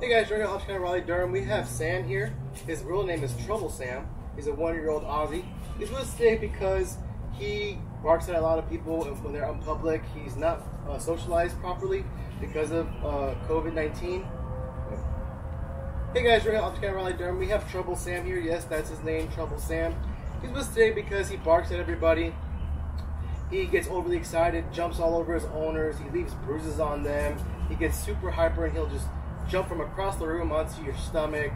Hey guys, right now, Raleigh, Durham. We have Sam here. His real name is Trouble Sam. He's a 1-year-old Aussie. He's with us today because he barks at a lot of people when they're in public. He's not socialized properly because of COVID-19. Hey guys, right now, Raleigh, Durham. We have Trouble Sam here. Yes, that's his name, Trouble Sam. He's with us today because he barks at everybody. He gets overly excited, jumps all over his owners. He leaves bruises on them. He gets super hyper and he'll just jump from across the room onto your stomach.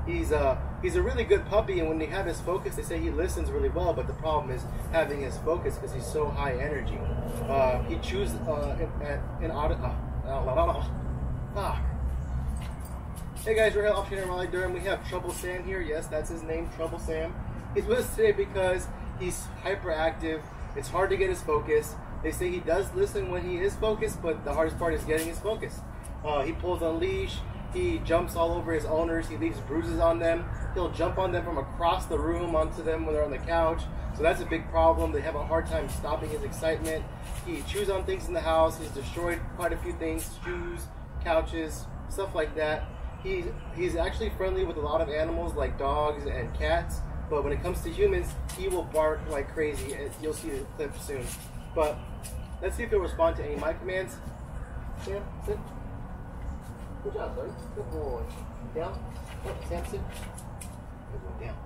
He's a really good puppy, and when they have his focus, they say he listens really well, but the problem is having his focus because he's so high energy. He chews Hey guys, we're here at Raleigh, Durham. We have Trouble Sam here. Yes, that's his name, Trouble Sam. He's with us today because he's hyperactive. It's hard to get his focus. They say he does listen when he is focused, but the hardest part is getting his focus. He pulls on Leash. He jumps all over his owners. He leaves bruises on them. He'll jump on them from across the room onto them when they're on the couch. So that's a big problem. They have a hard time stopping his excitement. He chews on things in the house. He's destroyed quite a few things, shoes, couches, stuff like that. He's actually friendly with a lot of animals like dogs and cats, but when it comes to humans, he will bark like crazy. You'll see the clip soon. But let's see if he'll respond to any of my commands. Sam, sit. Good job, buddy. Good boy. Down. Oh, Sam, sit. Good boy. Down.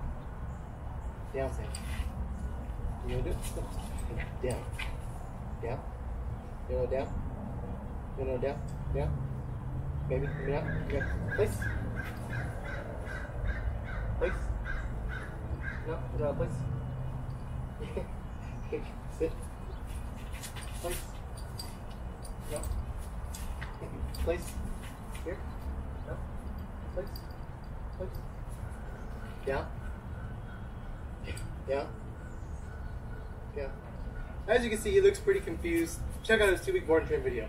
Down, Sam. You want to do it? Down. Down. You want to down? You want to down? Down. Maybe. Down. Okay. Place. Place. No. Good job. Place. Sit. Place. No. Place. Here. No. Place. Place. Down. Down. Down. As you can see, he looks pretty confused. Check out his 2-week board and train video.